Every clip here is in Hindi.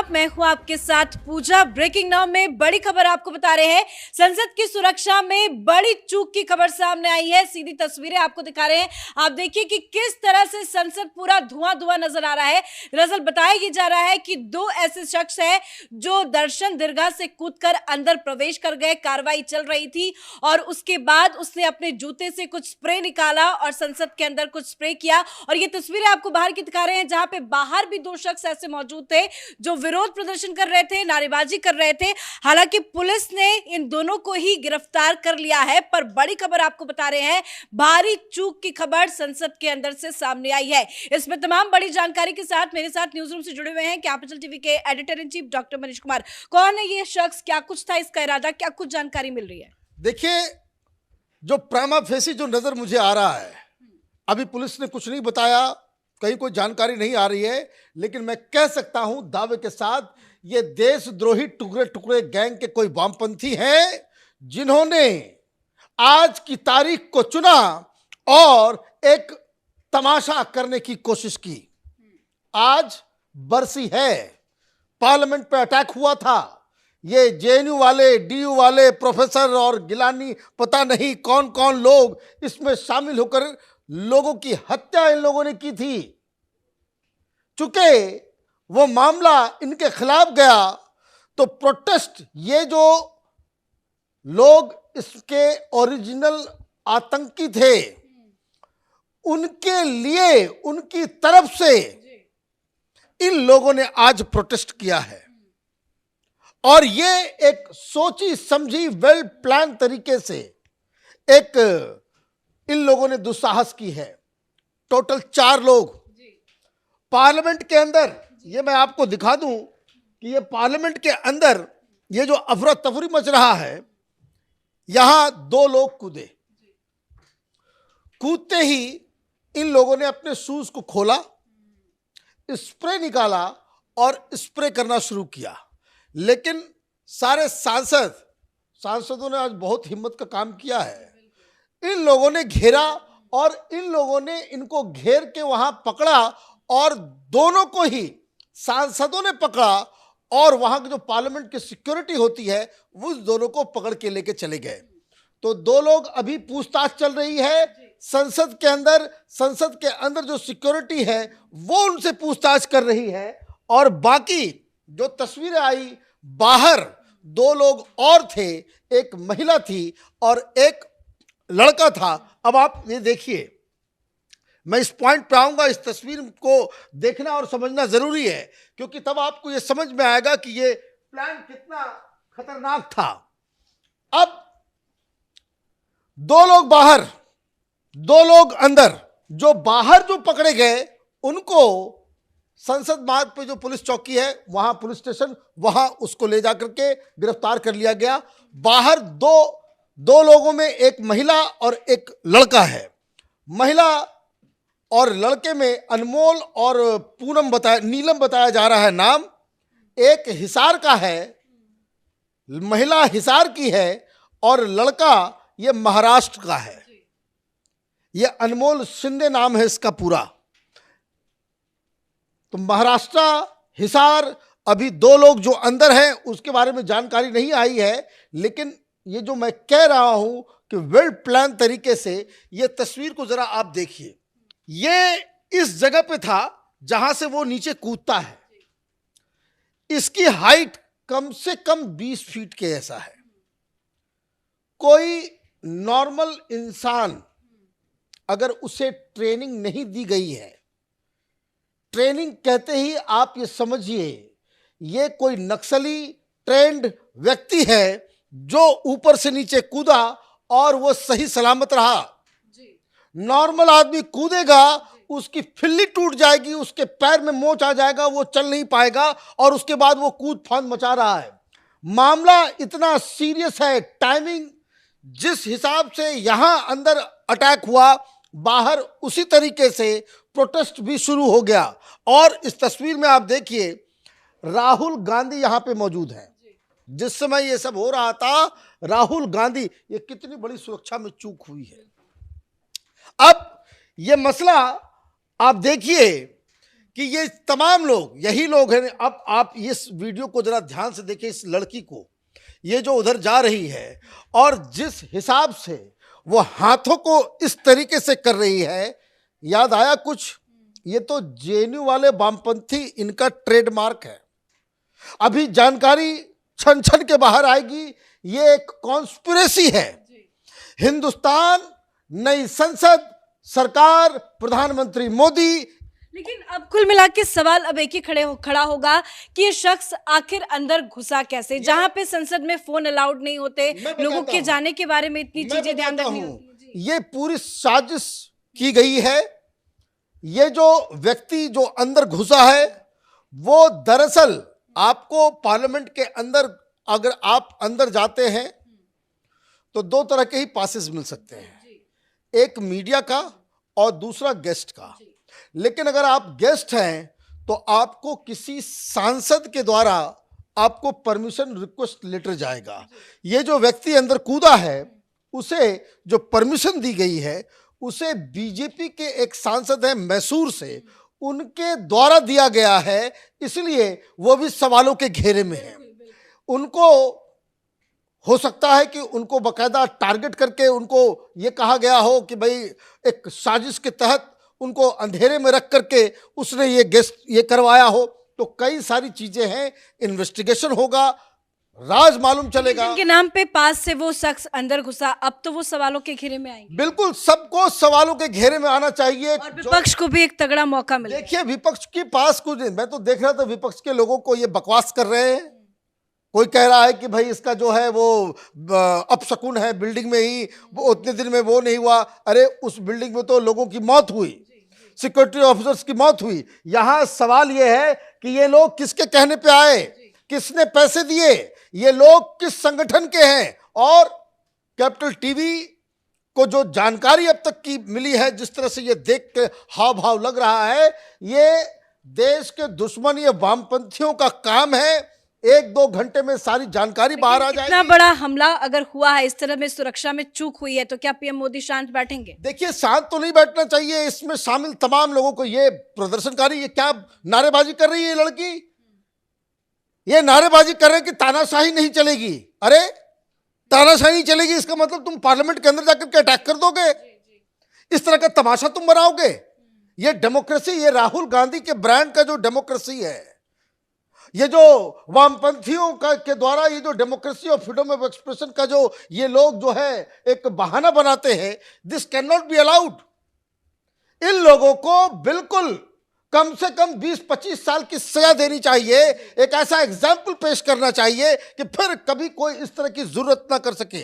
आदाब, मैं हूं आपके साथ पूजा। ब्रेकिंग नाउ में बड़ी खबर आपको बता रहे हैं। संसद की सुरक्षा में बड़ी चूक की खबर सामने आई है। सीधी तस्वीरें आपको दिखा रहे हैं। आप देखिए कि किस तरह से संसद पूरा धुआं धुआं नजर आ रहा है। दरअसल बताया ये जा रहा है कि दो ऐसे शख्स हैं जो दर्शन दीर्घा से कूदकर अंदर प्रवेश कर गए। कार्रवाई चल रही थी और उसके बाद उसने अपने जूते से कुछ स्प्रे निकाला और संसद के अंदर कुछ स्प्रे किया। और ये तस्वीरें आपको बाहर की दिखा रहे हैं, जहां पे बाहर भी दो शख्स ऐसे मौजूद थे जो विरोध प्रदर्शन कर रहे थे, नारेबाजी कर रहे थे। हालांकि पुलिस ने इन दोनों को ही गिरफ्तार कर लिया है, पर बड़ी खबर आपको बता रहे हैं, भारी चूक की खबर संसद के अंदर से सामने आई है। इसमें तमाम बड़ी जानकारी के साथ मेरे साथ न्यूज रूम से जुड़े हुए हैं कैपिटल टीवी के editor in chief doctor Manish Kumar. कौन है ये शख्स, क्या कुछ था इसका इरादा, क्या कुछ जानकारी मिल रही है? देखिए, जो प्रामा फेसी जो नजर मुझे आ रहा है, अभी पुलिस ने कुछ नहीं बताया, कहीं कोई जानकारी नहीं आ रही है, लेकिन मैं कह सकता हूं दावे के साथ, ये देशद्रोही टुकड़े टुकड़े गैंग के कोई वामपंथी हैं जिन्होंने आज की तारीख को चुना और एक तमाशा करने की कोशिश की। आज बरसी है, पार्लियामेंट पे अटैक हुआ था। ये जेएनयू वाले, डीयू वाले, प्रोफेसर और गिलानी, पता नहीं कौन कौन लोग इसमें शामिल होकर लोगों की हत्या इन लोगों ने की थी। चूंकि वो मामला इनके खिलाफ गया तो प्रोटेस्ट, ये जो लोग इसके ओरिजिनल आतंकी थे, उनके लिए, उनकी तरफ से इन लोगों ने आज प्रोटेस्ट किया है। और ये एक सोची समझी वेल प्लान तरीके से एक इन लोगों ने दुस्साहस की है। टोटल 4 लोग पार्लियामेंट के अंदर, ये मैं आपको दिखा दूं कि ये पार्लियामेंट के अंदर ये जो अफरा तफरी मच रहा है, यहां 2 लोग कूदे। कूदते ही इन लोगों ने अपने शूज को खोला, स्प्रे निकाला और स्प्रे करना शुरू किया। लेकिन सारे सांसदों ने आज बहुत हिम्मत का काम किया है। इन लोगों ने घेरा और इन लोगों ने इनको घेर के वहां पकड़ा और दोनों को ही सांसदों ने पकड़ा और वहां की जो पार्लियामेंट की सिक्योरिटी होती है, उस दोनों को पकड़ के लेके चले गए। तो 2 लोग अभी पूछताछ चल रही है संसद के अंदर जो सिक्योरिटी है वो उनसे पूछताछ कर रही है। और बाकी जो तस्वीरें आई, बाहर 2 लोग और थे, एक महिला थी और एक लड़का था। अब आप ये देखिए, मैं इस पॉइंट पे आऊंगा, इस तस्वीर को देखना और समझना जरूरी है, क्योंकि तब आपको ये समझ में आएगा कि ये प्लान कितना खतरनाक था। अब 2 लोग बाहर, 2 लोग अंदर। जो बाहर जो पकड़े गए उनको संसद मार्ग पे जो पुलिस चौकी है, वहां पुलिस स्टेशन, वहां उसको ले जाकर के गिरफ्तार कर लिया गया। बाहर दो लोगों में एक महिला और एक लड़का है। महिला और लड़के में अनमोल और नीलम बताया जा रहा है नाम। एक हिसार का है, महिला हिसार की है और लड़का ये महाराष्ट्र का है। ये अनमोल शिंदे नाम है इसका पूरा। तो महाराष्ट्र, हिसार, अभी 2 लोग जो अंदर हैं उसके बारे में जानकारी नहीं आई है, लेकिन ये जो मैं कह रहा हूं कि वेल प्लान तरीके से, ये तस्वीर को जरा आप देखिए। ये इस जगह पे था जहां से वो नीचे कूदता है। इसकी हाइट कम से कम 20 फीट के ऐसा है। कोई नॉर्मल इंसान, अगर उसे ट्रेनिंग नहीं दी गई है, ट्रेनिंग कहते ही आप ये समझिए ये कोई नक्सली ट्रेंड व्यक्ति है जो ऊपर से नीचे कूदा और वो सही सलामत रहा। नॉर्मल आदमी कूदेगा, उसकी फिल्ली टूट जाएगी, उसके पैर में मोच आ जाएगा, वो चल नहीं पाएगा और उसके बाद वो कूद फांद मचा रहा है। मामला इतना सीरियस है। टाइमिंग जिस हिसाब से यहां अंदर अटैक हुआ, बाहर उसी तरीके से प्रोटेस्ट भी शुरू हो गया। और इस तस्वीर में आप देखिए, राहुल गांधी यहां पे मौजूद है। जिस समय ये सब हो रहा था, राहुल गांधी, ये कितनी बड़ी सुरक्षा में चूक हुई है। अब ये मसला आप देखिए कि ये तमाम लोग यही लोग हैं। अब आप इस वीडियो को जरा ध्यान से देखिए, इस लड़की को, ये जो उधर जा रही है और जिस हिसाब से वो हाथों को इस तरीके से कर रही है, याद आया कुछ? ये तो जेएनयू वाले वामपंथी, इनका ट्रेडमार्क है। अभी जानकारी छन छन के बाहर आएगी, ये एक कॉन्स्पिरेसी है। हिंदुस्तान, नई संसद, सरकार, प्रधानमंत्री मोदी। लेकिन अब कुल मिला के सवाल अब एक ही खड़ा होगा कि ये शख्स आखिर अंदर घुसा कैसे, जहां पे संसद में फोन अलाउड नहीं होते, लोगों के जाने के बारे में इतनी चीजें ध्यान रखनी होती है। ये पूरी साजिश की गई है। ये जो व्यक्ति जो अंदर घुसा है, वो दरअसल आपको पार्लियामेंट के अंदर, अगर आप अंदर जाते हैं तो दो तरह के ही पासेस मिल सकते हैं, एक मीडिया का और दूसरा गेस्ट का। लेकिन अगर आप गेस्ट हैं तो आपको किसी सांसद के द्वारा आपको परमिशन रिक्वेस्ट लेटर जाएगा। ये जो व्यक्ति अंदर कूदा है, उसे जो परमिशन दी गई है, उसे बीजेपी के एक सांसद हैं मैसूर से, उनके द्वारा दिया गया है। इसलिए वो भी सवालों के घेरे में है। उनको हो सकता है कि उनको बाकायदा टारगेट करके उनको ये कहा गया हो कि भाई एक साजिश के तहत उनको अंधेरे में रख करके उसने ये करवाया हो। तो कई सारी चीजें हैं, इन्वेस्टिगेशन होगा, राज मालूम चलेगा। जिनके नाम पे पास से वो शख्स अंदर घुसा, अब तो वो सवालों के घेरे में आएंगे। बिल्कुल, सबको सवालों के घेरे में आना चाहिए और विपक्ष को भी एक तगड़ा मौका मिले। देखिए, विपक्ष के पास कुछ, मैं तो देख रहा था विपक्ष के लोगों को ये बकवास कर रहे हैं। कोई कह रहा है कि भाई इसका जो है वो अपशकुन है, बिल्डिंग में ही वो उतने दिन में वो नहीं हुआ। अरे उस बिल्डिंग में तो लोगों की मौत हुई, सिक्योरिटी ऑफिसर्स की मौत हुई। यहां सवाल ये है कि ये लोग किसके कहने पे आए, किसने पैसे दिए, ये लोग किस संगठन के हैं। और कैपिटल टीवी को जो जानकारी अब तक की मिली है, जिस तरह से ये देख के हाव भाव लग रहा है, ये देश के दुश्मन, ये वामपंथियों का काम है। 1-2 घंटे में सारी जानकारी बाहर आ जाएगी। इतना बड़ा हमला अगर हुआ है, इस तरह में सुरक्षा में चूक हुई है, तो क्या पीएम मोदी शांत बैठेंगे? देखिए, शांत तो नहीं बैठना चाहिए। इसमें शामिल तमाम लोगों को, ये प्रदर्शनकारी, ये क्या नारेबाजी कर रही है ये लड़की, ये नारेबाजी कर रहे हैं कि तानाशाही नहीं चलेगी। अरे तानाशाही नहीं चलेगी, इसका मतलब तुम पार्लियामेंट के अंदर जाकर के अटैक कर दोगे, इस तरह का तमाशा तुम बनाओगे। ये डेमोक्रेसी, ये राहुल गांधी के ब्रांड का जो डेमोक्रेसी है, ये जो वामपंथियों का के द्वारा ये जो डेमोक्रेसी और फ्रीडम ऑफ एक्सप्रेशन का जो ये लोग जो है एक बहाना बनाते हैं, this can not be allowed. इन लोगों को बिल्कुल कम से कम 20-25 साल की सजा देनी चाहिए। एक ऐसा एग्जाम्पल पेश करना चाहिए कि फिर कभी कोई इस तरह की जरूरत ना कर सके।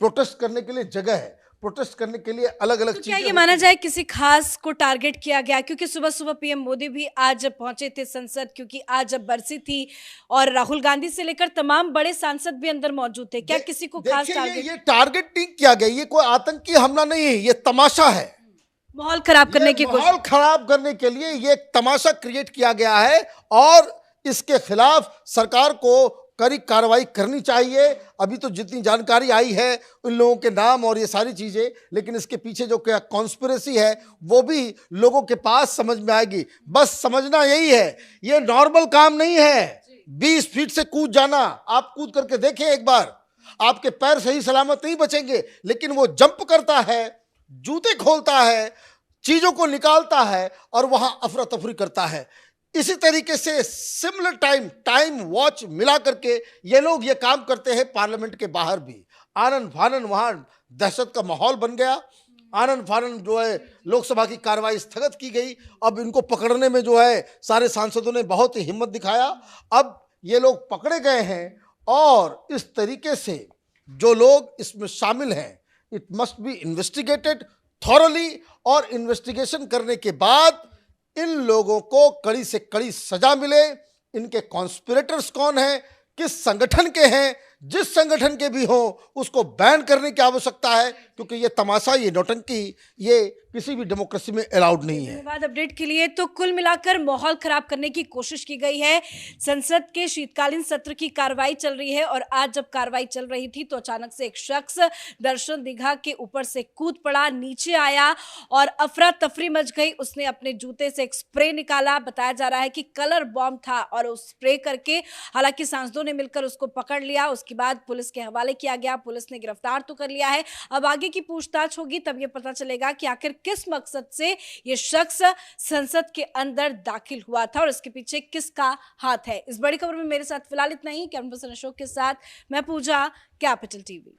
प्रोटेस्ट करने के लिए जगह है, प्रोटेस्ट करने के लिए अलग अलग तो क्या ये माना जाए किसी खास को टारगेट किया गया? क्योंकि सुबह सुबह पीएम मोदी भी आज पहुंचे थे संसद, क्योंकि आज बरसी थी और राहुल गांधी से लेकर तमाम बड़े सांसद भी अंदर मौजूद थे। क्या किसी को खास टारगेट? ये टारगेट नहीं किया गया, ये कोई आतंकी हमला नहीं है, ये तमाशा है। माहौल खराब करने की कोशिश, माहौल खराब करने के लिए ये एक तमाशा क्रिएट किया गया है और इसके खिलाफ सरकार को कड़ी कार्रवाई करनी चाहिए। अभी तो जितनी जानकारी आई है उन लोगों के नाम और ये सारी चीजें, लेकिन इसके पीछे जो क्या कॉन्स्पिरेसी है वो भी लोगों के पास समझ में आएगी। बस समझना यही है, ये नॉर्मल काम नहीं है। 20 फीट से कूद जाना, आप कूद करके देखें एक बार, आपके पैर सही सलामत नहीं बचेंगे, लेकिन वो जंप करता है, जूते खोलता है, चीजों को निकालता है और वहां अफरा तफरी करता है। इसी तरीके से सिमिलर टाइम वॉच मिला करके ये लोग ये काम करते हैं पार्लियामेंट के बाहर भी। आनन फानन वहां दहशत का माहौल बन गया। आनन फानन जो है लोकसभा की कार्रवाई स्थगित की गई। अब इनको पकड़ने में जो है सारे सांसदों ने बहुत ही हिम्मत दिखाया। अब ये लोग पकड़े गए हैं और इस तरीके से जो लोग इसमें शामिल हैं, it must be investigated thoroughly और इन्वेस्टिगेशन करने के बाद इन लोगों को कड़ी से कड़ी सजा मिले। इनके कॉन्स्पिरेटर्स कौन हैं, किस संगठन के हैं, जिस संगठन के भी हो उसको बैन करने की आवश्यकता है, क्योंकि ये तमाशा, ये नौटंकी, ये किसी भी डेमोक्रेसी में अलाउड नहीं है। धन्यवाद अपडेट के लिए। तो कुल मिलाकर माहौल खराब करने की कोशिश की गई है। संसद के शीतकालीन सत्र की कार्रवाई चल रही है और आज जब कार्रवाई चल रही थी तो अचानक से एक शख्स दर्शन दीघा के ऊपर से कूद पड़ा, नीचे आया और अफरा तफरी मच गई। उसने अपने जूते से एक स्प्रे निकाला, बताया जा रहा है कि कलर बॉम्ब था, और उस स्प्रे करके हालांकि सांसदों ने मिलकर उसको पकड़ लिया। उसके बाद पुलिस के हवाले किया गया, पुलिस ने गिरफ्तार तो कर लिया है। अब आगे की पूछताछ होगी, तब यह पता चलेगा कि आखिर किस मकसद से यह शख्स संसद के अंदर दाखिल हुआ था और इसके पीछे किसका हाथ है। इस बड़ी खबर में मेरे साथ फिलहाल इतना ही। कैमरा पर्सन अशोक के साथ मैं पूजा, कैपिटल टीवी।